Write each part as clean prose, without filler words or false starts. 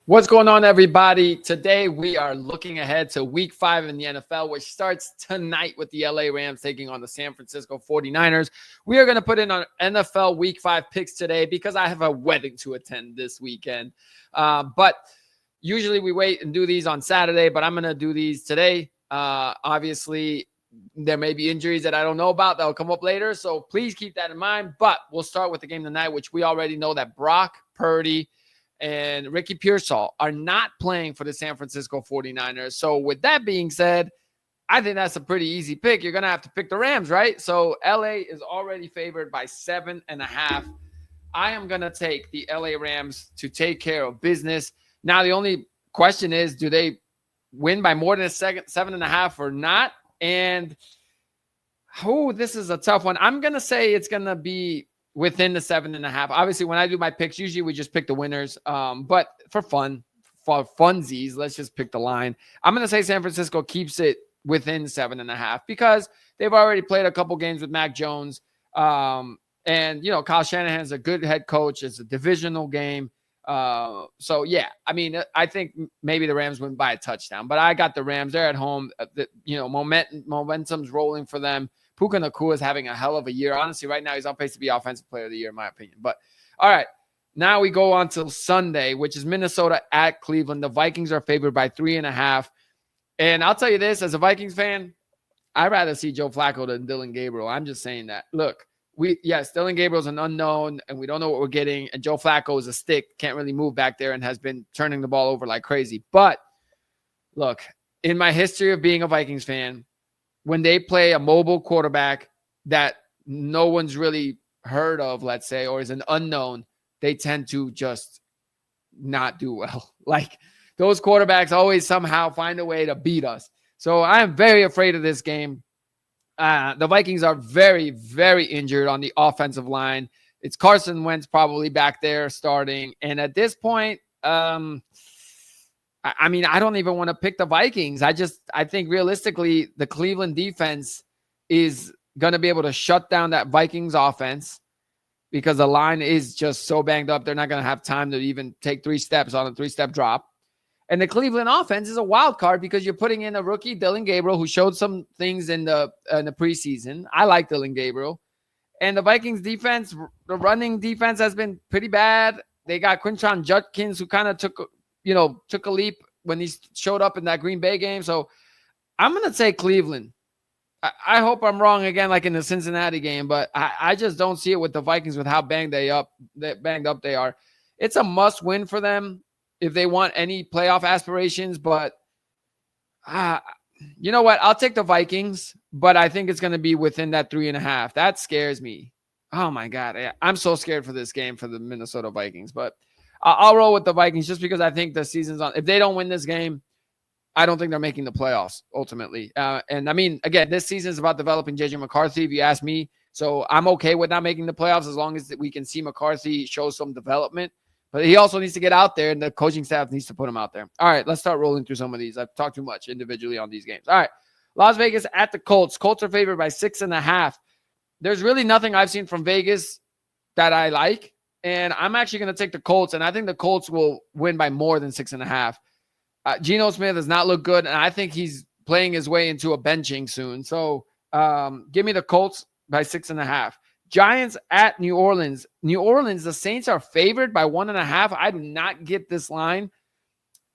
What's going on, everybody? Today we are looking ahead to week 5 in the NFL, which starts tonight with the LA Rams taking on the San Francisco 49ers. We are going to put in our NFL week 5 picks today because I have a wedding to attend this weekend. But usually we wait and do these on Saturday, but I'm going to do these today. Obviously, there may be injuries that I don't know about that will come up later, so please keep that in mind. But we'll start with the game tonight, which we already know that Brock Purdy and Ricky Pearsall are not playing for the San Francisco 49ers. So with that being said, I think that's a pretty easy pick. You're going to have to pick the Rams, right? So LA is already favored by 7.5. I am going to take the LA Rams to take care of business. Now, the only question is, do they win by more than 7.5 or not? And, this is a tough one. I'm going to say it's going to be within the 7.5. Obviously, when I do my picks, usually we just pick the winners. But for funsies, let's just pick the line. I'm going to say San Francisco keeps it within 7.5 because they've already played a couple games with Mac Jones. And, Kyle Shanahan's a good head coach. It's a divisional game. So, yeah, I think maybe the Rams win by a touchdown. But I got the Rams. They're at home. Momentum's rolling for them. Puka Nacua is having a hell of a year. Honestly, right now, he's on pace to be Offensive Player of the Year, in my opinion. But, all right, now we go on to Sunday, which is Minnesota at Cleveland. The Vikings are favored by 3.5. And I'll tell you this, as a Vikings fan, I'd rather see Joe Flacco than Dylan Gabriel. I'm just saying that. Look, Dylan Gabriel's an unknown, and we don't know what we're getting. And Joe Flacco is a stick, can't really move back there, and has been turning the ball over like crazy. But, look, in my history of being a Vikings fan, when they play a mobile quarterback that no one's really heard of, let's say, or is an unknown, they tend to just not do well. Like, those quarterbacks always somehow find a way to beat us. So I am very afraid of this game. The Vikings are very, very injured on the offensive line. It's Carson Wentz probably back there starting. And at this point, I don't even want to pick the Vikings. I think realistically, the Cleveland defense is going to be able to shut down that Vikings offense because the line is just so banged up. They're not going to have time to even take 3 steps on a 3-step drop. And the Cleveland offense is a wild card because you're putting in a rookie, Dylan Gabriel, who showed some things in the preseason. I like Dylan Gabriel. And the Vikings defense, the running defense has been pretty bad. They got Quinshon Judkins, who kind of took a leap when he showed up in that Green Bay game. So I'm going to say Cleveland. I hope I'm wrong again, like in the Cincinnati game, but I just don't see it with the Vikings with how banged up they are. It's a must win for them if they want any playoff aspirations, but you know what? I'll take the Vikings, but I think it's going to be within that 3.5. That scares me. Oh my God. I'm so scared for this game for the Minnesota Vikings, but I'll roll with the Vikings just because I think the season's on. If they don't win this game, I don't think they're making the playoffs ultimately. Again, this season is about developing JJ McCarthy, if you ask me. So I'm okay with not making the playoffs as long as we can see McCarthy show some development. But he also needs to get out there, and the coaching staff needs to put him out there. All right, let's start rolling through some of these. I've talked too much individually on these games. All right, Las Vegas at the Colts. Colts are favored by 6.5. There's really nothing I've seen from Vegas that I like, and I'm actually going to take the Colts, and I think the Colts will win by more than 6.5. Geno Smith does not look good, and I think he's playing his way into a benching soon. So give me the Colts by 6.5. Giants at New Orleans. New Orleans, the Saints are favored by 1.5. I do not get this line.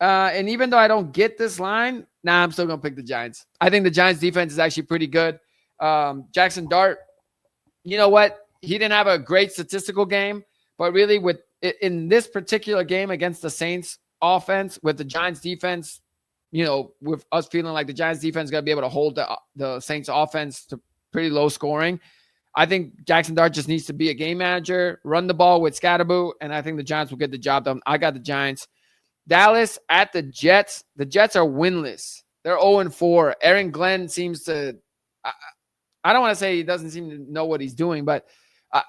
And even though I don't get this line, I'm still going to pick the Giants. I think the Giants defense is actually pretty good. Jackson Dart, you know what? He didn't have a great statistical game, but really in this particular game against the Saints offense with the Giants defense, with us feeling like the Giants defense is going to be able to hold the Saints offense to pretty low scoring. I think Jackson Dart just needs to be a game manager, run the ball with Scatterboo, and I think the Giants will get the job done. I got the Giants. Dallas at the Jets. The Jets are winless. They're 0-4. Aaron Glenn seems to I don't want to say he doesn't seem to know what he's doing, but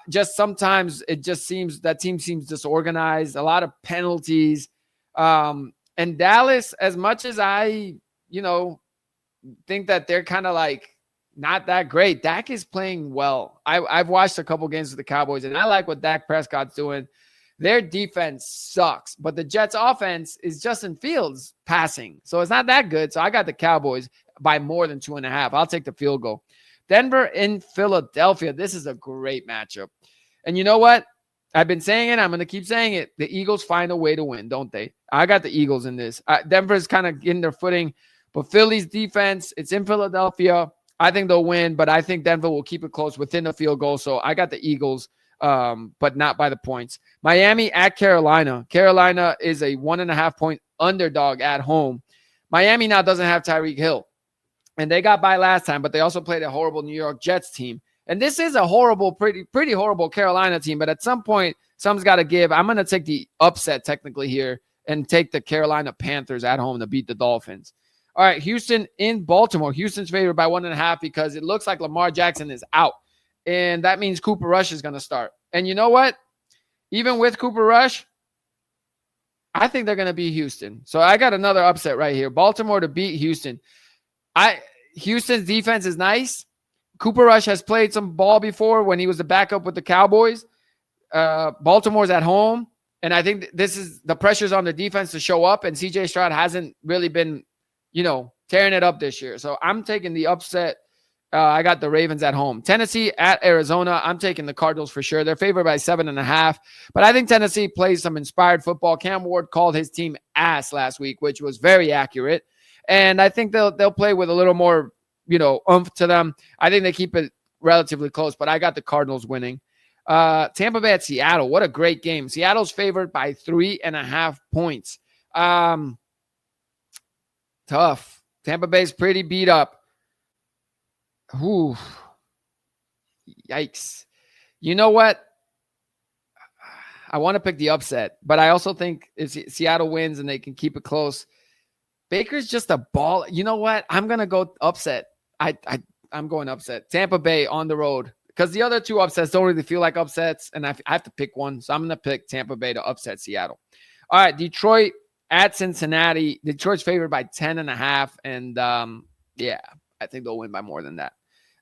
just sometimes it just seems that team seems disorganized, a lot of penalties. And Dallas, as much as I, think that they're kind of like not that great, Dak is playing well. I've watched a couple games with the Cowboys, and I like what Dak Prescott's doing. Their defense sucks, but the Jets offense is Justin Fields passing. So it's not that good. So I got the Cowboys by more than 2.5. I'll take the field goal. Denver in Philadelphia. This is a great matchup. And you know what? I've been saying it. I'm going to keep saying it. The Eagles find a way to win, don't they? I got the Eagles in this. Denver's kind of getting their footing, but Philly's defense, it's in Philadelphia. I think they'll win, but I think Denver will keep it close within the field goal. So I got the Eagles, but not by the points. Miami at Carolina. Carolina is a 1.5-point underdog at home. Miami now doesn't have Tyreek Hill, and they got by last time, but they also played a horrible New York Jets team. And this is a horrible, pretty horrible Carolina team, but at some point, something's got to give. I'm going to take the upset technically here and take the Carolina Panthers at home to beat the Dolphins. All right, Houston in Baltimore. Houston's favored by 1.5 because it looks like Lamar Jackson is out. And that means Cooper Rush is going to start. And you know what? Even with Cooper Rush, I think they're going to beat Houston. So I got another upset right here. Baltimore to beat Houston. Houston's defense is nice. Cooper Rush has played some ball before when he was the backup with the Cowboys. Baltimore's at home. And I think this is the pressure's on the defense to show up. And CJ Stroud hasn't really been, tearing it up this year. So I'm taking the upset. I got the Ravens at home. Tennessee at Arizona. I'm taking the Cardinals for sure. They're favored by 7.5. But I think Tennessee plays some inspired football. Cam Ward called his team ass last week, which was very accurate. And I think they'll play with a little more, oomph to them. I think they keep it relatively close, but I got the Cardinals winning. Tampa Bay at Seattle. What a great game. Seattle's favored by 3.5 points. Tough. Tampa Bay's pretty beat up. Ooh. Yikes. You know what? I want to pick the upset, but I also think if Seattle wins and they can keep it close, Baker's just a ball. You know what? I'm going to go upset. I'm going upset. Tampa Bay on the road because the other two upsets don't really feel like upsets, and I have to pick one. So I'm going to pick Tampa Bay to upset Seattle. All right, Detroit at Cincinnati. Detroit's favored by 10.5, and I think they'll win by more than that.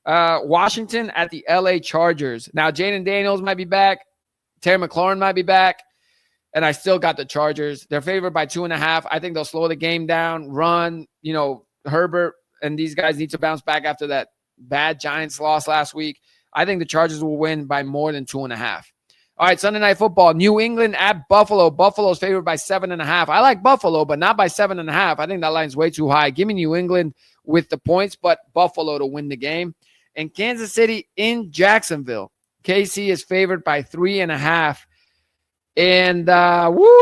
Washington at the LA Chargers. Now, Jaden Daniels might be back. Terry McLaurin might be back. And I still got the Chargers. They're favored by 2.5. I think they'll slow the game down, run. Herbert and these guys need to bounce back after that bad Giants loss last week. I think the Chargers will win by more than 2.5. All right, Sunday Night Football. New England at Buffalo. Buffalo's favored by 7.5. I like Buffalo, but not by 7.5. I think that line's way too high. Give me New England with the points, but Buffalo to win the game. And Kansas City in Jacksonville. KC is favored by 3.5. And,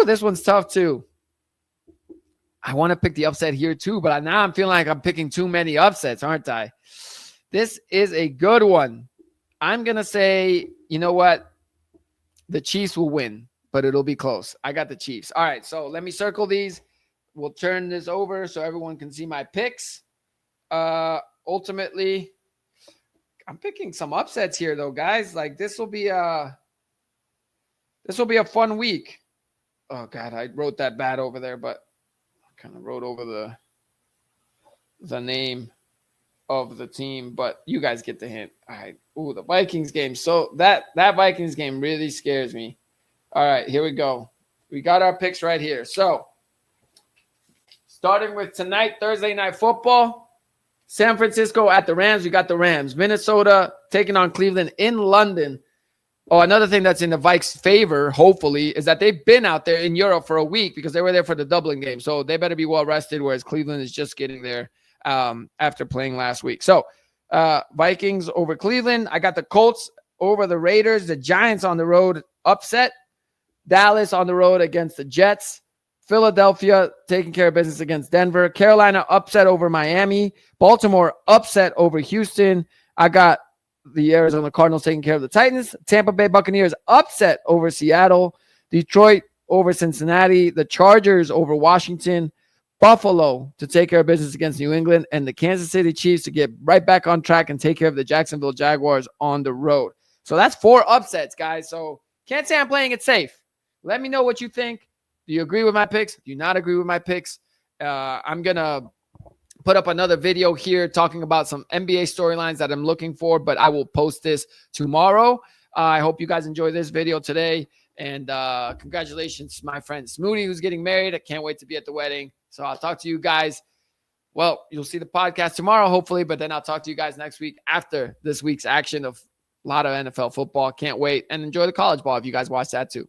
this one's tough too. I want to pick the upset here too, but now I'm feeling like I'm picking too many upsets, aren't I? This is a good one. I'm going to say, you know what? The Chiefs will win, but it'll be close. I got the Chiefs. All right, so let me circle these. We'll turn this over so everyone can see my picks. Ultimately, I'm picking some upsets here, though, guys. Like this will be a fun week. Oh God, I wrote that bad over there, but I kind of wrote over the name of the team. But you guys get the hint. All right. Ooh, the Vikings game. So that Vikings game really scares me. All right, here we go. We got our picks right here. So starting with tonight, Thursday Night Football. San Francisco at the Rams. We got the Rams. Minnesota taking on Cleveland in London. Oh, another thing that's in the Vikes' favor, hopefully, is that they've been out there in Europe for a week because they were there for the Dublin game. So they better be well rested, whereas Cleveland is just getting there after playing last week. So Vikings over Cleveland. I got the Colts over the Raiders. The Giants on the road upset. Dallas on the road against the Jets. Philadelphia taking care of business against Denver. Carolina upset over Miami. Baltimore upset over Houston. I got the Arizona Cardinals taking care of the Titans. Tampa Bay Buccaneers upset over Seattle. Detroit over Cincinnati. The Chargers over Washington. Buffalo to take care of business against New England. And the Kansas City Chiefs to get right back on track and take care of the Jacksonville Jaguars on the road. So that's 4 upsets, guys. So can't say I'm playing it safe. Let me know what you think. Do you agree with my picks? Do you not agree with my picks? I'm going to put up another video here talking about some NBA storylines that I'm looking for, but I will post this tomorrow. I hope you guys enjoy this video today. And congratulations to my friend Smoody, who's getting married. I can't wait to be at the wedding. So I'll talk to you guys. Well, you'll see the podcast tomorrow, hopefully, but then I'll talk to you guys next week after this week's action of a lot of NFL football. Can't wait. And enjoy the college ball if you guys watch that too.